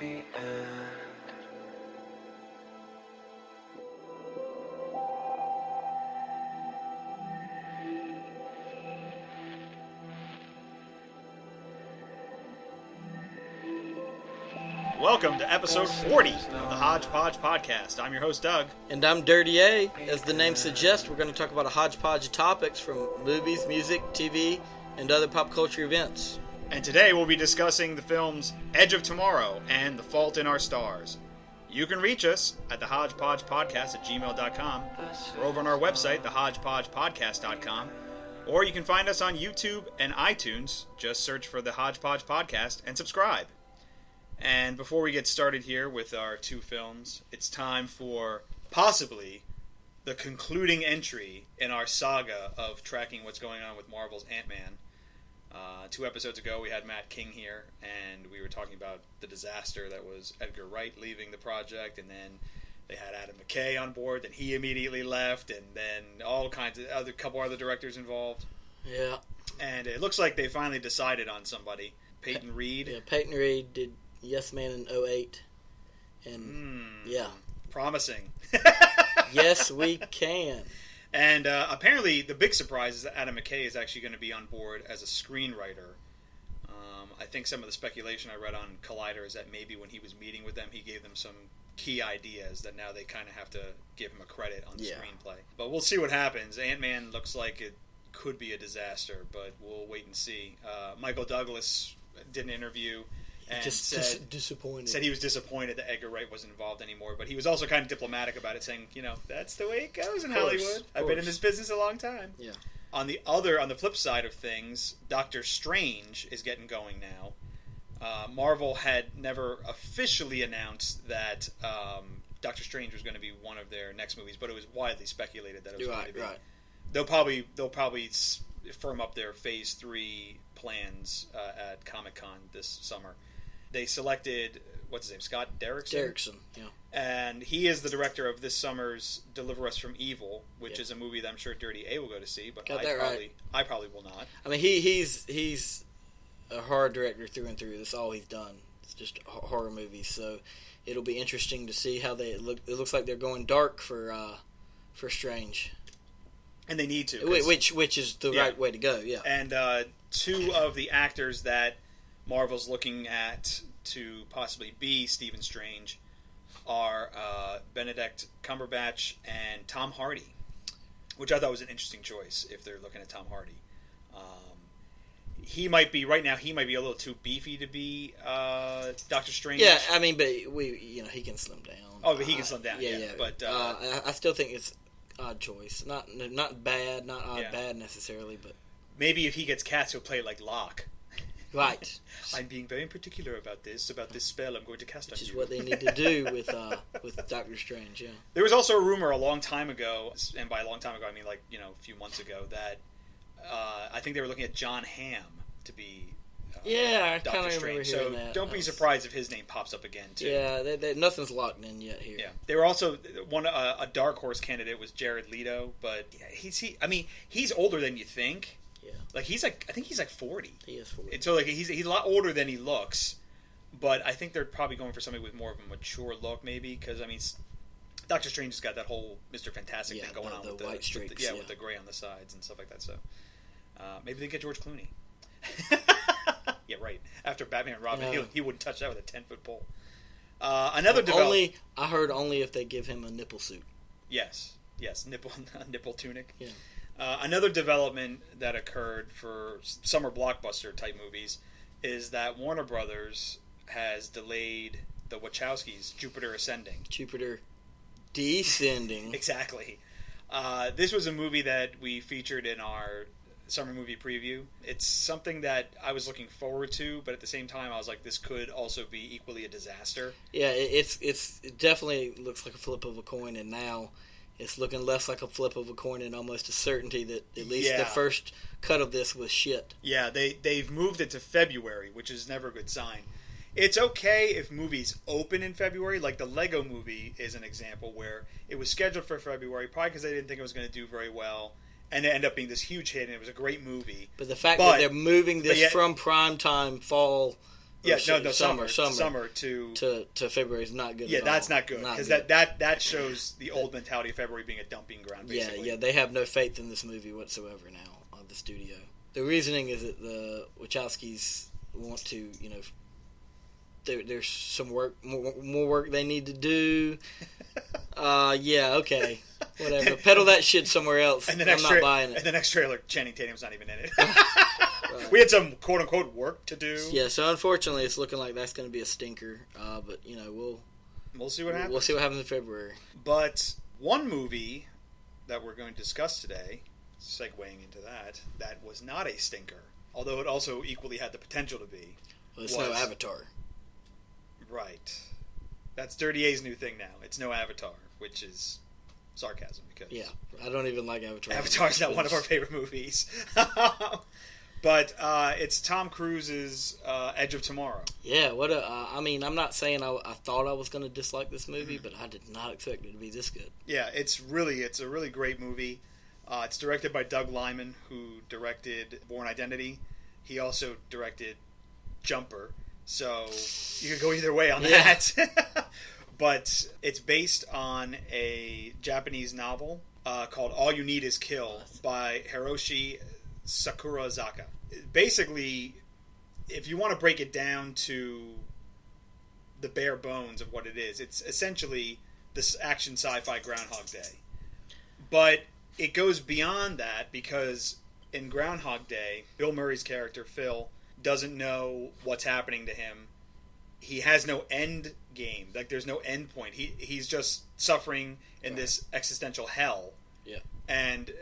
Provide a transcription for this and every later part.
the end. Welcome to episode 40 of the Hodgepodge podcast. I'm your host, Doug. And I'm Dirty A. As the name suggests, we're going to talk about a hodgepodge of topics from movies, music, TV, and other pop culture events. And today we'll be discussing the films Edge of Tomorrow and The Fault in Our Stars. You can reach us at the Hodgepodge Podcast at gmail.com or over on our website, thehodgepodgepodcast.com, or you can find us on YouTube and iTunes. Just search for the Hodgepodge Podcast and subscribe. And before we get started here with our two films, it's time for possibly the concluding entry in our saga of tracking what's going on with Marvel's Ant-Man. 2 episodes ago, we had Matt King here, and we were talking about the disaster that was Edgar Wright leaving the project, and then they had Adam McKay on board, then he immediately left, and then all kinds of couple other directors involved. Yeah. And it looks like they finally decided on somebody. Peyton Reed. Yeah, Peyton Reed did Yes Man in 2008. And, yeah. Promising. Yes, we can. And apparently, the big surprise is that Adam McKay is actually going to be on board as a screenwriter. I think some of the speculation I read on Collider is that maybe when he was meeting with them, he gave them some key ideas that now they kind of have to give him a credit on the screenplay. But we'll see what happens. Ant-Man looks like it could be a disaster, but we'll wait and see. Michael Douglas did an interview and disappointed. Said he was disappointed that Edgar Wright wasn't involved anymore, but he was also kind of diplomatic about it, saying, you know, that's the way it goes in Hollywood. I've been in this business a long time. Yeah. On the flip side of things, Doctor Strange is getting going now. Marvel had never officially announced that Doctor Strange was going to be one of their next movies, but it was widely speculated that it was going to be. Right. They'll probably firm up their Phase 3 plans at Comic-Con this summer. They selected, what's his name, Scott Derrickson? Derrickson, yeah. And he is the director of this summer's Deliver Us from Evil, which is a movie that I'm sure Dirty A will go to see, but I probably will not. I mean, he's a horror director through and through. That's all he's done. It's just horror movies. So it'll be interesting to see how they look. It looks like they're going dark for Strange. And they need to. Which is the right way to go, yeah. And 2 of the actors that Marvel's looking at to possibly be Stephen Strange are Benedict Cumberbatch and Tom Hardy, which I thought was an interesting choice if they're looking at Tom Hardy. He might be a little too beefy to be Doctor Strange. Yeah, I mean, but he can slim down. Oh, but he can slim down. Yeah. But I still think it's odd choice. Not bad, not odd bad necessarily, but maybe if he gets cast, he'll play like Locke. Right. I'm being very particular about this spell I'm going to cast on you. Which is what they need to do with Doctor Strange, yeah. There was also a rumor a long time ago, and by a long time ago I mean a few months ago, that I think they were looking at John Hamm to be Doctor Strange. So that. Don't be surprised if his name pops up again too. Yeah, nothing's locked in yet here. Yeah, they were also a dark horse candidate was Jared Leto, but he's older than you think. Yeah, I think he's 40. He is 40. And so he's a lot older than he looks, but I think they're probably going for somebody with more of a mature look, maybe because Doctor Strange has got that whole Mr. Fantastic thing going on with the white streaks, with the gray on the sides and stuff like that. So maybe they get George Clooney. Yeah, right. After Batman and Robin, he wouldn't touch that with a 10-foot pole. I heard only if they give him a nipple suit. Yes, nipple tunic. Yeah. Another development that occurred for summer blockbuster type movies is that Warner Brothers has delayed the Wachowskis' Jupiter Ascending. Jupiter Descending. Exactly. This was a movie that we featured in our summer movie preview. It's something that I was looking forward to, but at the same time I was like, this could also be equally a disaster. Yeah, it definitely looks like a flip of a coin, and now it's looking less like a flip of a coin and almost a certainty that at least the first cut of this was shit. Yeah, they've moved it to February, which is never a good sign. It's okay if movies open in February, like the Lego movie is an example where it was scheduled for February, probably because they didn't think it was going to do very well, and it ended up being this huge hit, and it was a great movie. But the fact that they're moving this from primetime fall Yeah, no, summer to to February is not good. Yeah, at that's all. not good because that shows the old mentality of February being a dumping ground. Basically. Yeah, they have no faith in this movie whatsoever now. The studio. The reasoning is that the Wachowskis want to, there's some more work they need to do. Yeah, okay, whatever. Peddle that shit somewhere else. And I'm not buying it. And the next trailer, Channing Tatum's not even in it. Right. We had some quote unquote work to do. Yeah, so unfortunately, it's looking like that's going to be a stinker. But we'll see what happens. We'll see what happens in February. But one movie that we're going to discuss today, segueing into that was not a stinker, although it also equally had the potential to be. Well, it's no Avatar. Right. That's Dirty A's new thing now. It's no Avatar, which is sarcasm because I don't even like Avatar. Avatar's not one of our favorite movies. But it's Tom Cruise's Edge of Tomorrow. Yeah, I'm not saying I thought I was going to dislike this movie, but I did not expect it to be this good. Yeah, it's a really great movie. It's directed by Doug Liman, who directed Bourne Identity. He also directed Jumper, so you could go either way on that. But it's based on a Japanese novel called All You Need Is Kill by Hiroshi Sakurazaka. Basically, if you want to break it down to the bare bones of what it is, it's essentially this action sci-fi Groundhog Day. But it goes beyond that because in Groundhog Day, Bill Murray's character, Phil, doesn't know what's happening to him. He has no end game. Like, there's no end point. He's just suffering in this existential hell. Yeah. And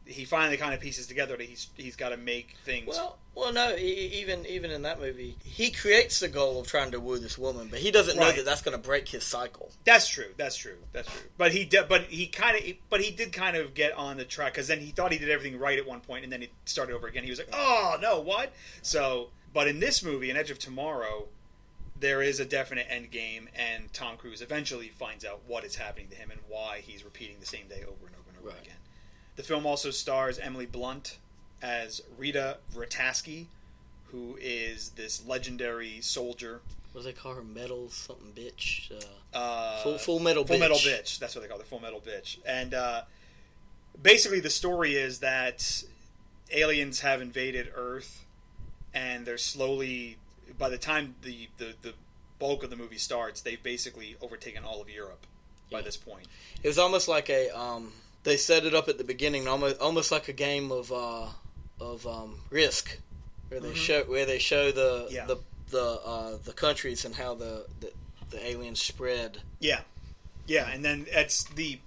he finally kind of pieces together that he's got to make things. Well, no. Even in that movie, he creates the goal of trying to woo this woman, but he doesn't know that that's going to break his cycle. That's true. But he did kind of get on the track because then he thought he did everything right at one point, and then he started over again. He was like, "Oh no, what?" So, but in this movie, in Edge of Tomorrow, there is a definite end game, and Tom Cruise eventually finds out what is happening to him and why he's repeating the same day over and over and over again. The film also stars Emily Blunt as Rita Vrataski, who is this legendary soldier. What do they call her? Metal something bitch? Full Metal Bitch. Full Metal Bitch. That's what they call her, Full Metal Bitch. And basically the story is that aliens have invaded Earth, and they're slowly... By the time the bulk of the movie starts, they've basically overtaken all of Europe by this point. It was almost like they set it up at the beginning, almost like a game of Risk, where they show the countries and how the aliens spread. Yeah, and then it's the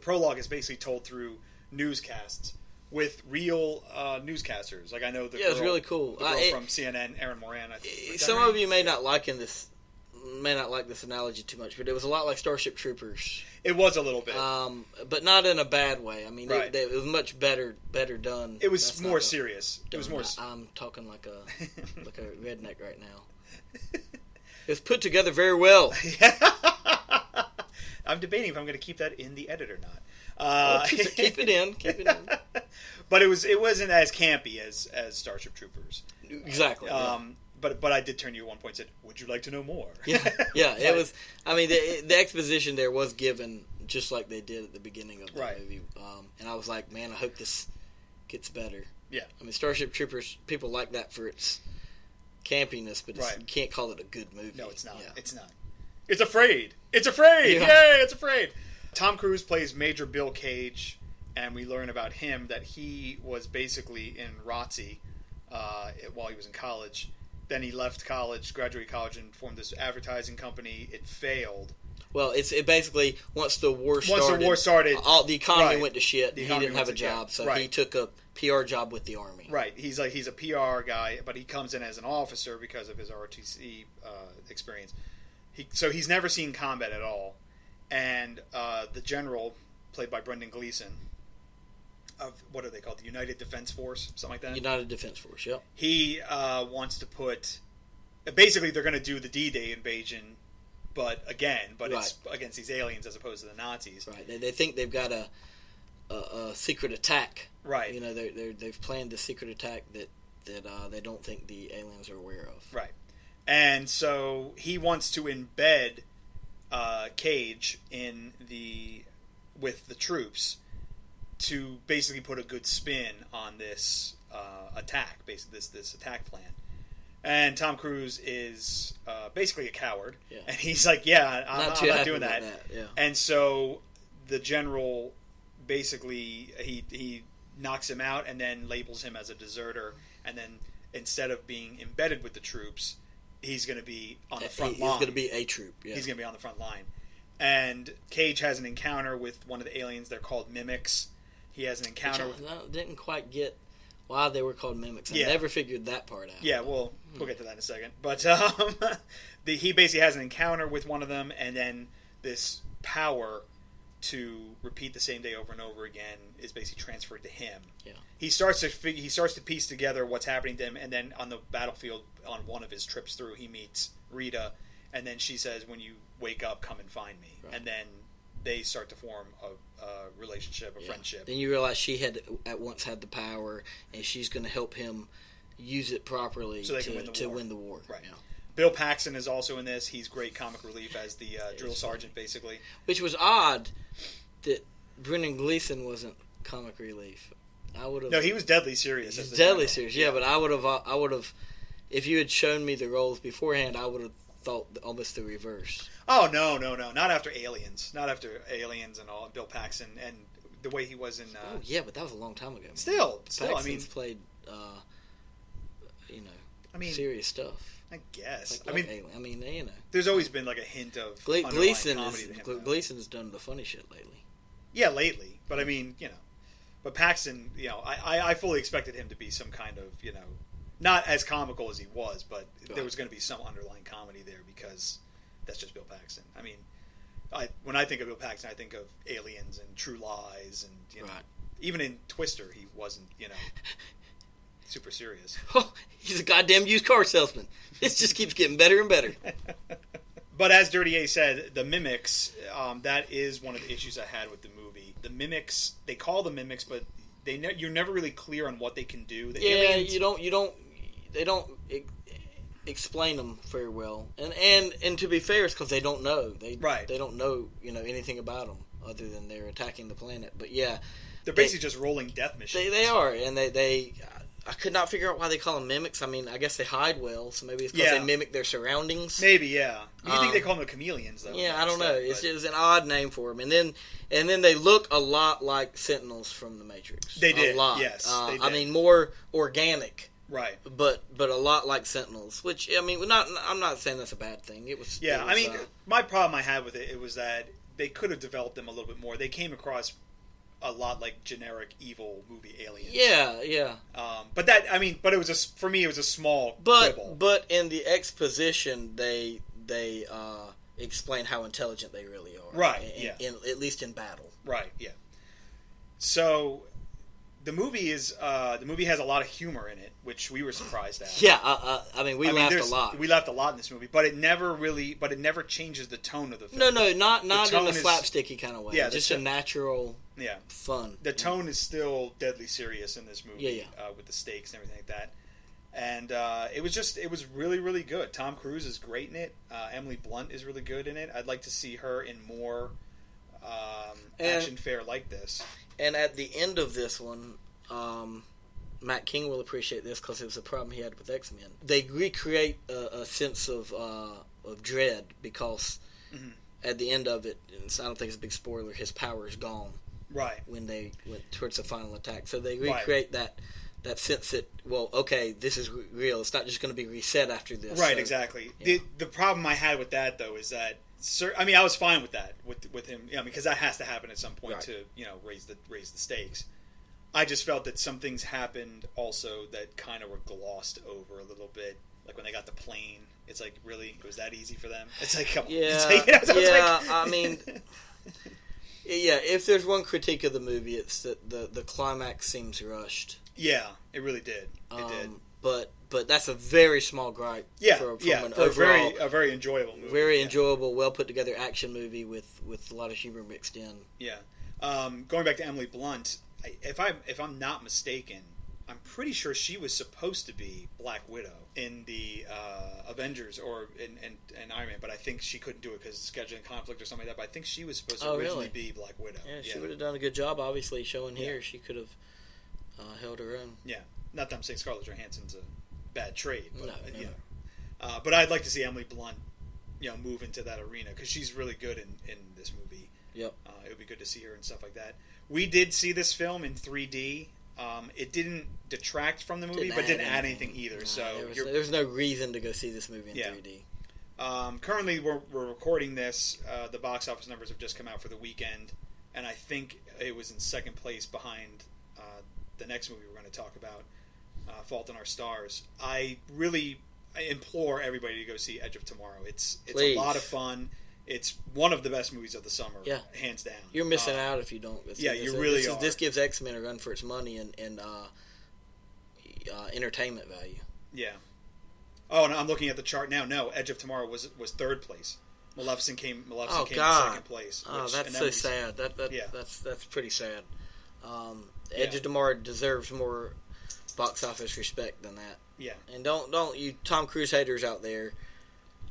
prologue is basically told through newscasts. With real newscasters, like I know it's really cool. The girl from CNN, Erin Moran. Some of you may not like this analogy too much, but it was a lot like Starship Troopers. It was a little bit, but not in a bad way. I mean, it was much better done. It was more serious. It was more. I'm talking like a redneck right now. It was put together very well. I'm debating if I'm going to keep that in the edit or not. Keep it in. But it wasn't as campy as Starship Troopers. Exactly. But I did turn to you at one point and said, "Would you like to know more?" Yeah. It was. I mean, the exposition there was given just like they did at the beginning of the movie, and I was like, "Man, I hope this gets better." Yeah. I mean, Starship Troopers, people like that for its campiness, but you can't call it a good movie. No, it's not. Yeah. It's not. It's afraid. It's afraid. Yeah. Yay! It's afraid. Tom Cruise plays Major Bill Cage, and we learn about him that he was basically in ROTC while he was in college. Then he left college, graduated college, and formed this advertising company. It failed. Well, it basically once the war started, the economy went to shit. He didn't have a job, so he took a PR job with the Army. Right. He's a PR guy, but he comes in as an officer because of his ROTC experience. So he's never seen combat at all. And the general, played by Brendan Gleeson, of what are they called? The United Defense Force, something like that. United Defense Force, yep. He wants to put. Basically, they're going to do the D-Day invasion, but it's against these aliens as opposed to the Nazis. Right. They think they've got a secret attack. Right. You know, they've planned a secret attack that they don't think the aliens are aware of. Right. And so he wants to embed Cage with the troops to basically put a good spin on this attack, basically this attack plan. And Tom Cruise is basically a coward, and he's like, "Yeah, I'm not doing that." Yeah. And so the general basically he knocks him out and then labels him as a deserter, and then instead of being embedded with the troops, he's going to be on the front line. He's going to be a troop. Yeah. He's going to be on the front line. And Cage has an encounter with one of the aliens. They're called mimics. He has an encounter with... I didn't quite get why they were called mimics. I never figured that part out. Yeah, well, we'll get to that in a second. But he basically has an encounter with one of them, and then this power to repeat the same day over and over again is basically transferred to him. Yeah. He starts to piece together what's happening to him, and then on the battlefield, on one of his trips through, he meets Rita, and then she says, "When you wake up, come and find me." Right. And then they start to form a relationship, a friendship. Then you realize she had at once had the power, and she's going to help him use it properly so they can win the war. Right. Yeah. Bill Paxton is also in this. He's great comic relief as the drill sergeant, basically. Which was odd that Brendan Gleeson wasn't comic relief. I would have. No, he was deadly serious. He was deadly serious. Yeah, but I would have. If you had shown me the roles beforehand, I would have thought almost the reverse. Oh no! Not after Aliens. Not after Aliens and all. Bill Paxton and the way he was in. Oh yeah, but that was a long time ago. Still, Paxton's I mean, played. Serious stuff. I guess. There's always been like a hint of Gleeson comedy to him. Gleeson has done the funny shit lately. Yeah, lately. But I mean, but Paxton, I fully expected him to be some kind of, not as comical as he was, but there was going to be some underlying comedy there because that's just Bill Paxton. I mean, when I think of Bill Paxton, I think of Aliens and True Lies, and even in Twister, he wasn't, super serious. Oh, he's a goddamn used car salesman. This just keeps getting better and better. But as Dirty A said, the mimics, that is one of the issues I had with the movie. The mimics, they call them mimics, but you're never really clear on what they can do. Aliens, they don't explain them very well. And to be fair, it's because they don't know. They don't know, anything about them other than they're attacking the planet. But yeah. They're basically just rolling death machines. They are, and they I could not figure out why they call them mimics. I mean, I guess they hide well, so maybe it's because they mimic their surroundings. Maybe, yeah. You think they call them the chameleons, though? Yeah, I don't know. It's just an odd name for them. And then they look a lot like Sentinels from the Matrix. They did, a lot. Yes. They did. I mean, more organic. Right. But a lot like Sentinels, which, I mean, I'm not saying that's a bad thing. It was. Yeah, I mean, my problem I had with it was that they could have developed them a little bit more. They came across a lot like generic evil movie aliens. Yeah. But it was for me it was a small quibble. But in the exposition they explain how intelligent they really are. Right. At least in battle. Right. Yeah. So the movie has a lot of humor in it, which we were surprised at. Yeah. I mean, we laughed a lot. We laughed a lot in this movie, but it never changes the tone of the film. No, not in a slapsticky kind of way. Yeah, just a natural. Yeah, fun. The tone is still deadly serious in this movie. Yeah. With the stakes and everything like that, and it was really, really good. Tom Cruise is great in it. Emily Blunt is really good in it. I'd like to see her in more action fare like this. And at the end of this one, Matt King will appreciate this because it was a problem he had with X-Men. They recreate a sense of dread because at the end of it, and I don't think it's a big spoiler, his power is gone. Right. When they went towards the final attack. So they recreate that sense that, well, okay, this is real. It's not just going to be reset after this. Right, so, exactly. Yeah. The problem I had with that, though, is that... I was fine with that, with him, because that has to happen at some point to, raise the stakes. I just felt that some things happened also that kind of were glossed over a little bit. Like when they got the plane, it's like, really? It was that easy for them? It's like, come on. I mean... Yeah, if there's one critique of the movie, it's that the climax seems rushed. Yeah, it really did. It did. But that's a very small gripe. Yeah, for a very enjoyable movie. Very enjoyable, well put together action movie with a lot of humor mixed in. Yeah. Going back to Emily Blunt, if I'm not mistaken, I'm pretty sure she was supposed to be Black Widow in the Avengers or in Iron Man, but I think she couldn't do it because of scheduling conflict or something like that. But I think she was supposed to originally be Black Widow. Yeah, she would have done a good job, obviously, showing here. She could have held her own. Yeah. Not that I'm saying Scarlett Johansson's a bad trade. But, no. But I'd like to see Emily Blunt, move into that arena because she's really good in this movie. Yep. It would be good to see her and stuff like that. We did see this film in 3D. It didn't detract from the movie, but didn't add anything either. No, so there was no reason to go see this movie in 3D. Currently, we're recording this. The box office numbers have just come out for the weekend, and I think it was in second place behind the next movie we're going to talk about, Fault in Our Stars. I implore everybody to go see Edge of Tomorrow. It's a lot of fun. It's one of the best movies of the summer, hands down. You're missing out if you don't. You really are. This gives X-Men a run for its money and entertainment value. Yeah. Oh, and I'm looking at the chart now. No, Edge of Tomorrow was third place. Maleficent came in second place. That's so sad. That's pretty sad. Edge of Tomorrow deserves more box office respect than that. Yeah. And don't you Tom Cruise haters out there,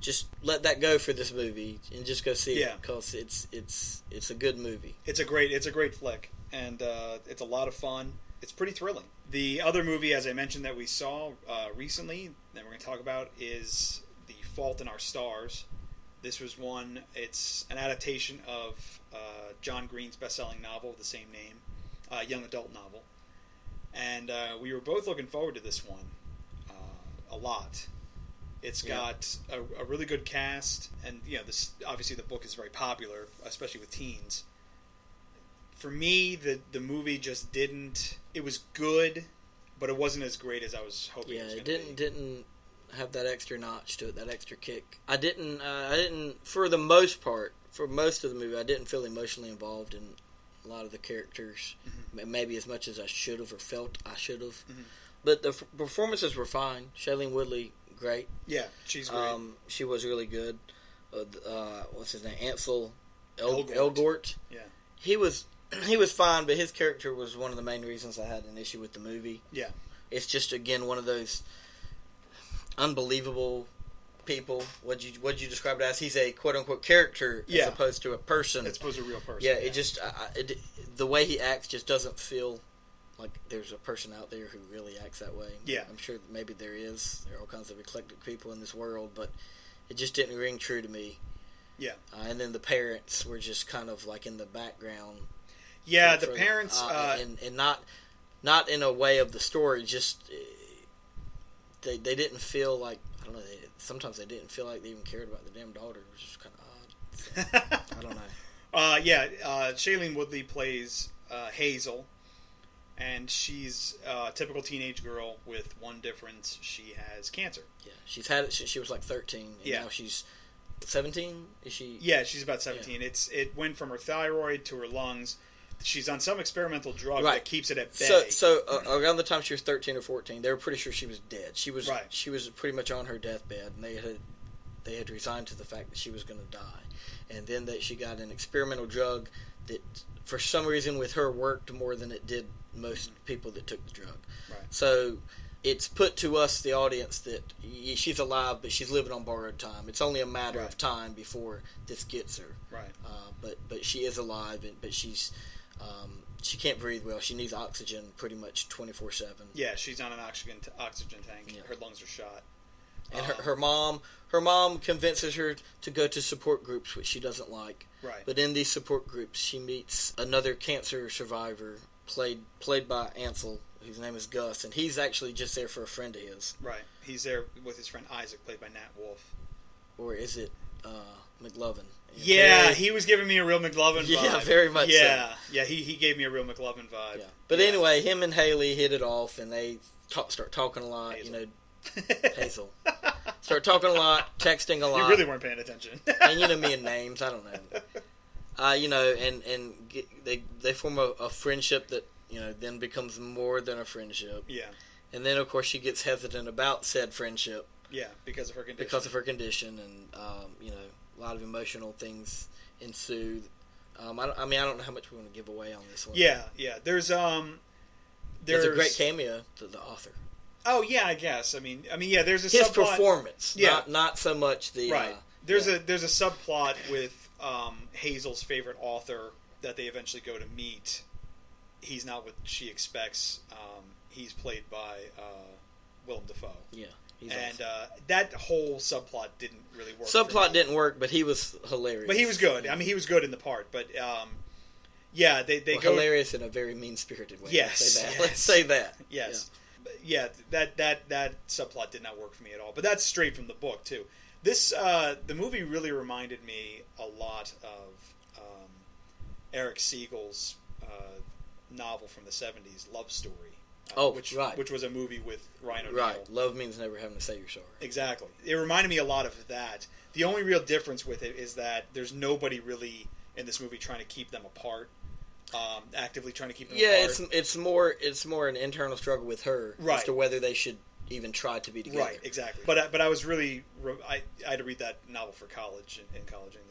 just let that go for this movie and just go see it because it's a good movie. It's a great flick, and it's a lot of fun. It's pretty thrilling. The other movie, as I mentioned, that we saw recently that we're going to talk about is The Fault in Our Stars. This was one. It's an adaptation of John Green's best-selling novel of the same name, young adult novel, and we were both looking forward to this one a lot. It's got a really good cast, and this obviously the book is very popular, especially with teens. For me, the movie just didn't. It was good, but it wasn't as great as I was hoping. Yeah, it was it didn't didn't have that extra notch to it, that extra kick. I didn't. For the most part, for most of the movie, I didn't feel emotionally involved in a lot of the characters. Mm-hmm. Maybe as much as I should have or felt I should have. Mm-hmm. But the performances were fine. Shailene Woodley, great. Yeah, she's great. She was really good. What's his name? Ansel Elgort. Yeah, he was fine, but his character was one of the main reasons I had an issue with the movie. Yeah, it's just again one of those unbelievable people. What'd you describe it as? He's a quote unquote character as opposed to a person. As opposed to a real person. Yeah, it just the way he acts just doesn't feel like there's a person out there who really acts that way. Yeah. I'm sure that maybe there is. There are all kinds of eclectic people in this world, but it just didn't ring true to me. Yeah. And then the parents were just kind of like in the background. Yeah, the parents... and not in a way of the story, just... They didn't feel like... I don't know, sometimes they didn't feel like they even cared about the damn daughter. It was just kind of odd. So, I don't know. Shailene Woodley plays Hazel. And she's a typical teenage girl with one difference. She has cancer. Yeah, she's had it since she was like 13. And now she's 17? Is she? Yeah, she's about 17. Yeah. It went from her thyroid to her lungs. She's on some experimental drug that keeps it at bay. So around the time she was 13 or 14, they were pretty sure she was dead. She was pretty much on her deathbed, and they had resigned to the fact that she was going to die. And then she got an experimental drug that, for some reason, with her worked more than it did most people that took the drug. Right. So it's put to us, the audience, that she's alive, but she's living on borrowed time. It's only a matter of time before this gets her. Right. But she is alive, but she's she can't breathe well. She needs oxygen pretty much 24/7. Yeah, she's on an oxygen tank. Yeah. Her lungs are shot. And her mom convinces her to go to support groups, which she doesn't like. Right. But in these support groups, she meets another cancer survivor, played by Ansel, whose name is Gus, and he's actually just there for a friend of his. Right. He's there with his friend Isaac, played by Nat Wolff. Or is it McLovin? Yeah, he was giving me a real McLovin vibe. Yeah, very much so. Yeah, he gave me a real McLovin vibe. Yeah. But anyway, him and Haley hit it off, and they start talking a lot. Hazel. Hazel. Start talking a lot, texting a lot. You really weren't paying attention. And me and names, I don't know. And they form a friendship that then becomes more than a friendship. Yeah. And then of course she gets hesitant about said friendship. Yeah, because of her condition. And a lot of emotional things ensue. I don't know how much we want to give away on this one. Yeah. There's There's a great cameo to the author. Oh yeah, I guess. I mean, yeah. There's a his subplot. Performance. Yeah, not so much the right. There's a subplot with Hazel's favorite author that they eventually go to meet. He's not what she expects. He's played by Willem Dafoe. Yeah. And awesome. That whole subplot didn't really work. Subplot didn't work, but he was hilarious. But he was good. I mean, he was good in the part. But yeah, they go hilarious in a very mean-spirited way. Yes, Let's say that. Yes, yeah. That subplot did not work for me at all. But that's straight from the book too. This the movie really reminded me a lot of Eric Siegel's novel from the '70s, Love Story. Which was a movie with Ryan O'Neal. Right, love means never having to say you're sorry. Exactly. It reminded me a lot of that. The only real difference with it is that there's nobody really in this movie trying to keep them apart, actively trying to keep them apart. Yeah, it's more an internal struggle with her as to whether they should even try to be together. Right, exactly. But I was really I had to read that novel for college in college, and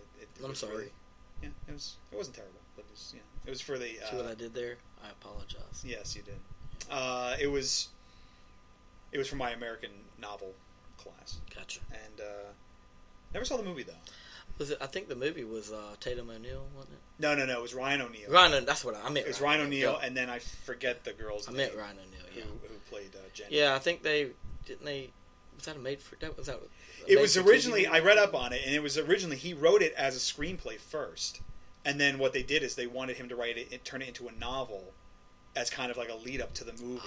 I'm sorry. Really, yeah, it wasn't terrible, but it was for the. See what I did there? I apologize. Yes, you did. It was for my American novel class. Gotcha. And never saw the movie though. Was it? I think the movie was Tatum O'Neal, wasn't it? No. It was Ryan O'Neal. That's what I meant. It was Ryan O'Neal, and then I forget the girl's name. I meant Ryan O'Neal. Yeah. Who played Jenny? Yeah, I think they didn't. Was that a made for? Was that? It was originally. I read up on it, and it was originally he wrote it as a screenplay first, and then what they did is they wanted him to write it, turn it into a novel, as kind of like a lead up to the movie.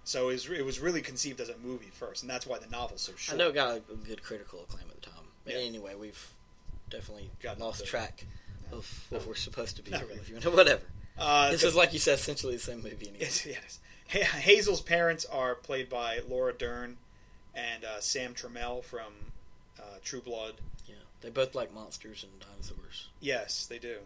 So it was really conceived as a movie first, and that's why the novel's so short. I know it got a good critical acclaim at the time. But anyway, we've definitely lost track of what we're supposed to be reviewing. Whatever. This is, like you said, essentially the same movie anyway. Yes. Hazel's parents are played by Laura Dern and Sam Trammell from True Blood. Yeah, they both like monsters and dinosaurs. Yes, they do.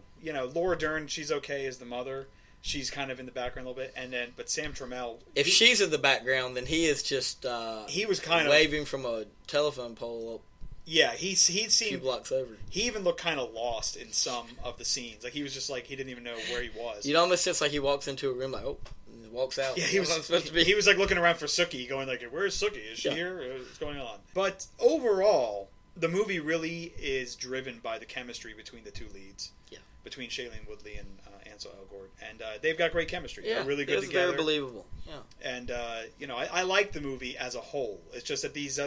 Laura Dern, she's okay as the mother. She's kind of in the background a little bit, but Sam Trammell. If she's in the background, then he is just. He was kind of waving from a telephone pole. Yeah, he'd seen a few blocks over. He even looked kind of lost in some of the scenes. Like he was just like he didn't even know where he was. It almost sense like he walks into a room like and walks out. Yeah, he was supposed to be. He was like looking around for Sookie, going like, "Where's Sookie? Is she here? What's going on?" But overall, the movie really is driven by the chemistry between the two leads. Yeah. Between Shailene Woodley and Ansel Elgort, and they've got great chemistry. Yeah, they're really good together. Very believable. Yeah, and I like the movie as a whole. It's just that these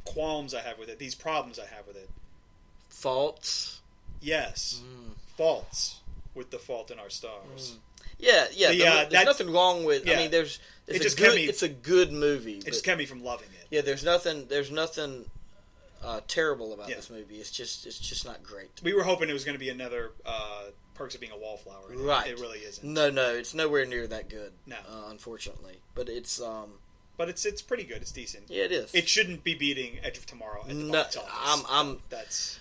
qualms I have with it, these problems I have with it. Faults. Yes, faults with The Fault in Our Stars. Yeah. There's nothing wrong with. Yeah. I mean, it's a good movie. It just kept me from loving it. Yeah, there's nothing terrible about this movie. It's just not great. We were hoping it was going to be another Perks of Being a Wallflower. Right. It really isn't. No, it's nowhere near that good. No, unfortunately. But it's it's pretty good. It's decent. Yeah, it is. It shouldn't be beating Edge of Tomorrow at the box office. That's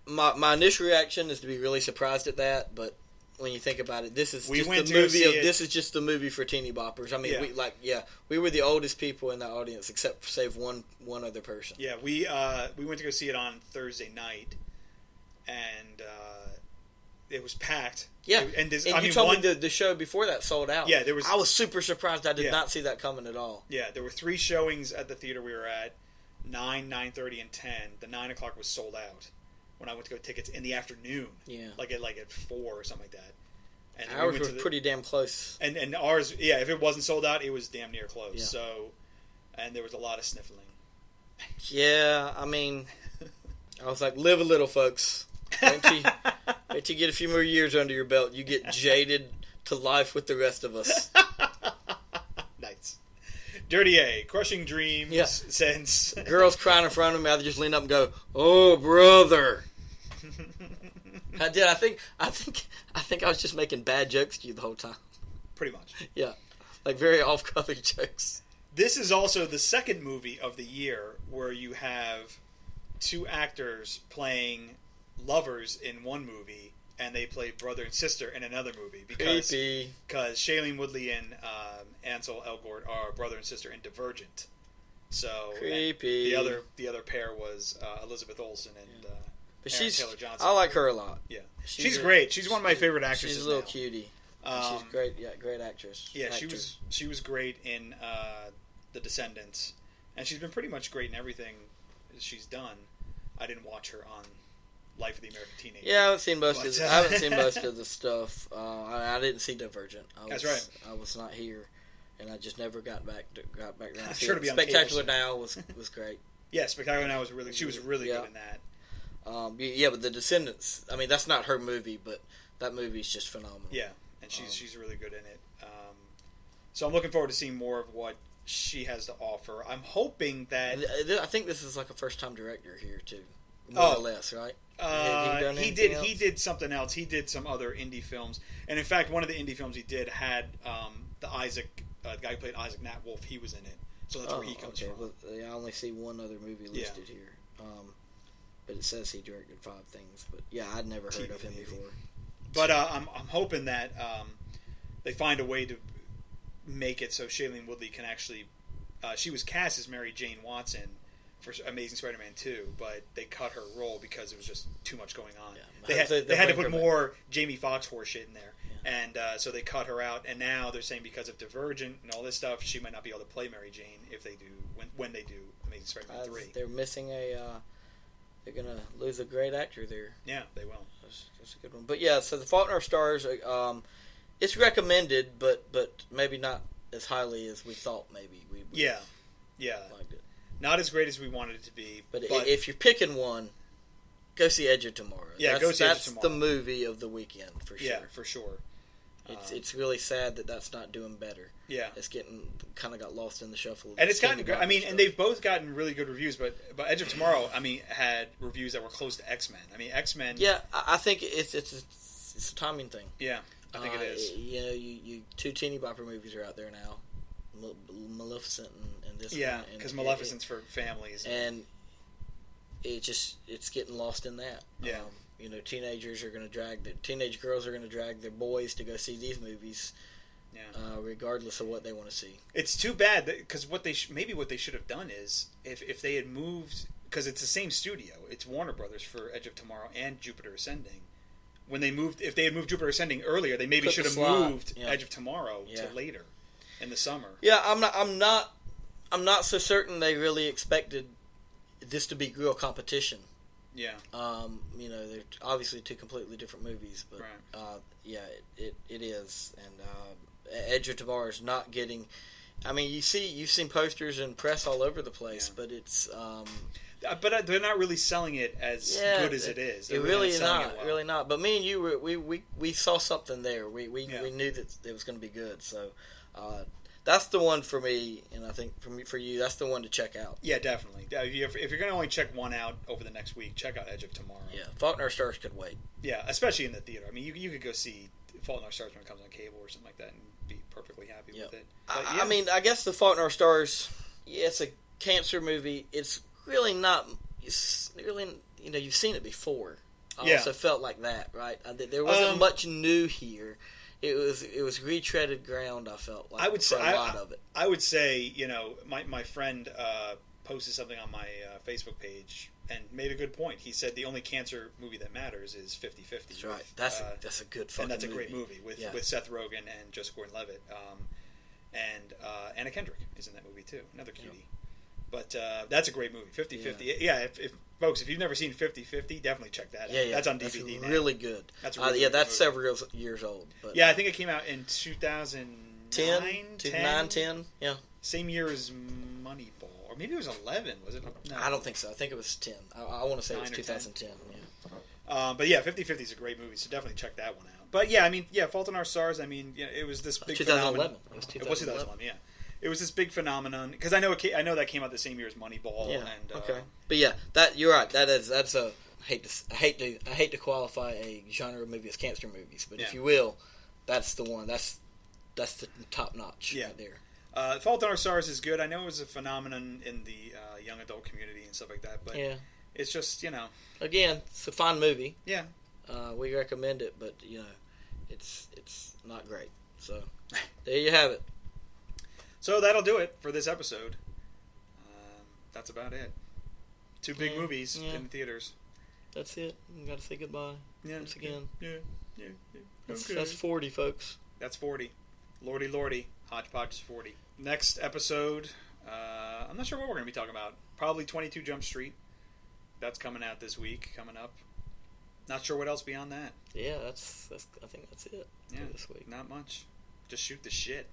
my initial reaction is to be really surprised at that, but when you think about it, this is just the movie for teeny boppers. I mean, we were the oldest people in the audience, except save one other person. Yeah, we went to go see it on Thursday night, and it was packed. Yeah, you told me the show before that sold out. Yeah, I was super surprised. I did not see that coming at all. Yeah, there were 3 showings at the theater we were at: 9, 9:30, and 10. The 9 o'clock was sold out when I went to go tickets in the afternoon. Yeah, like at 4 or something like that. And ours were pretty damn close. And ours, if it wasn't sold out, it was damn near close. Yeah. So, and there was a lot of sniffling. Yeah, I mean, I was like, live a little, folks. Wait till you get a few more years under your belt. You get jaded to life with the rest of us. Nice. Dirty A, Crushing Dreams, since... Girls crying in front of me, I just lean up and go, "Oh, brother." I did. I think I was just making bad jokes to you the whole time. Pretty much. Yeah. Like very off-color jokes. This is also the second movie of the year where you have 2 actors playing lovers in one movie, and they play brother and sister in another movie because Shailene Woodley and Ansel Elgort are brother and sister in Divergent. So creepy. The other pair was Elizabeth Olsen and Taylor Johnson. I like her a lot. Yeah, she's great. She's one of my favorite actresses. She's a little cutie. She's great. Yeah, great actress. Yeah, she was great in The Descendants, and she's been pretty much great in everything she's done. I didn't watch her on Life of the American Teenager. Yeah, I haven't seen most of. I haven't seen most of the stuff. I didn't see Divergent. That's right. I was not here, and I just never got back around. Sure to be on Spectacular cable. Now was great. Yeah, Spectacular Now was really. She was really good in that. Yeah, but The Descendants. I mean, that's not her movie, but that movie is just phenomenal. Yeah, and she's really good in it. So I'm looking forward to seeing more of what she has to offer. I'm hoping that I think this is like a first time director here too, more or less, right? He did something else. He did some other indie films, and in fact, one of the indie films he did had the guy who played Isaac Nat Wolf. He was in it, so that's where he comes from. Well, I only see one other movie listed here, but it says he directed 5 things. But yeah, I'd never heard of him before. But I'm hoping that they find a way to make it so Shailene Woodley can actually. She was cast as Mary Jane Watson for Amazing Spider-Man 2, but they cut her role because it was just too much going on. Yeah, they had to put more Jamie Foxx horse shit in there, and so they cut her out. And now they're saying because of Divergent and all this stuff, she might not be able to play Mary Jane if they do when they do Amazing Spider-Man 3. They're missing they're gonna lose a great actor there. Yeah, they will. That's a good one. But yeah, so The Fault in Our Stars, it's recommended, but maybe not as highly as we thought. Maybe we liked it. Not as great as we wanted it to be. But if you're picking one, go see Edge of Tomorrow. Yeah, go see Edge of Tomorrow. That's the movie of the weekend for sure. Yeah, for sure. It's really sad that that's not doing better. Yeah, it's kind of got lost in the shuffle. And it's gotten. I mean, and they've both gotten really good reviews. But Edge of Tomorrow, I mean, had reviews that were close to X-Men. I mean, X-Men. Yeah, I think it's a timing thing. Yeah, I think it is. You 2 teeny bopper movies are out there now. Maleficent and this one. Yeah, because Maleficent's for families. And it's getting lost in that. Yeah. Teenage girls are going to drag their boys to go see these movies. Yeah. Regardless of what they want to see. It's too bad because what they should have done is if they had moved, because it's the same studio, it's Warner Brothers for Edge of Tomorrow and Jupiter Ascending. If they had moved Jupiter Ascending earlier, they maybe should have moved Edge of Tomorrow to later. In the summer. Yeah, I'm not so certain they really expected this to be real competition. Yeah. They're obviously 2 completely different movies, but it is. And Edge of Tomorrow is not getting. I mean, you've seen posters and press all over the place, but it's. But they're not really selling it as good as it is. It really is not. Really not. But me and you, we saw something there. We knew that it was going to be good. So. That's the one for me, and I think for you, that's the one to check out. Yeah, definitely. If you're going to only check one out over the next week, check out Edge of Tomorrow. Yeah, Fault in Our Stars could wait. Yeah, especially in the theater. I mean, you could go see Fault in Our Stars when it comes on cable or something like that and be perfully happy with it. But, I mean, I guess the Fault in Our Stars, it's a cancer movie. It's really not. It's really, you've seen it before. I also felt like that, right? There wasn't much new here. It was retreaded ground. I felt like a lot of it. I would say, my friend posted something on my Facebook page and made a good point. He said the only cancer movie that matters is 50-50. That's right. That's a good fucking movie. And that's a great movie with Seth Rogen and Joseph Gordon-Levitt. And Anna Kendrick is in that movie too. Another cutie. Yeah. But that's a great movie. 50-50. Yeah, if folks, if you've never seen 50-50, definitely check that out. Yeah, that's on DVD now. Really good. That's really good that's movie. Several years old. But, I think it came out in 2009, 10. Yeah. Same year as Moneyball. Or maybe it was 11, was it? No. I don't think so. I think it was 10. I want to say it was 2010. 10. Yeah. But yeah, 50-50 is a great movie, so definitely check that one out. But yeah, I mean, Fault in Our Stars, I mean, it was this big 2011. Phenomenon. It was 2011, yeah. It was this big phenomenon because I know that came out the same year as Moneyball. Yeah. And, okay. But yeah, you're right. That's a I hate to qualify a genre of movie as cancer movies, but if you will, that's the one. That's the top notch right there. Fault in Our Stars is good. I know it was a phenomenon in the young adult community and stuff like that, but it's just again, it's a fun movie. Yeah. We recommend it, but it's not great. So there you have it. So that'll do it for this episode. That's about it. 2 big movies in the theaters. That's it. We got to say goodbye once again. Yeah. That's 40, folks. That's 40. Lordy, lordy. Hodgepodge is 40. Next episode, I'm not sure what we're going to be talking about. Probably 22 Jump Street. That's coming out this week, coming up. Not sure what else beyond that. Yeah, that's I think that's it for this week. Not much. Just shoot the shit.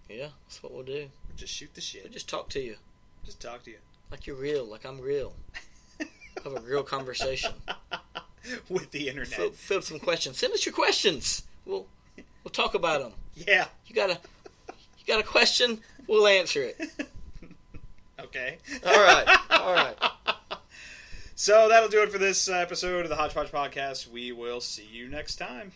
Yeah, that's what we'll do. Just shoot the shit. We'll just talk to you. Just talk to you. Like you're real, like I'm real. Have a real conversation. With the internet. Fill out some questions. Send us your questions. We'll talk about them. Yeah. You got a question? We'll answer it. Okay. All right. So that'll do it for this episode of the Hodgepodge Podcast. We will see you next time.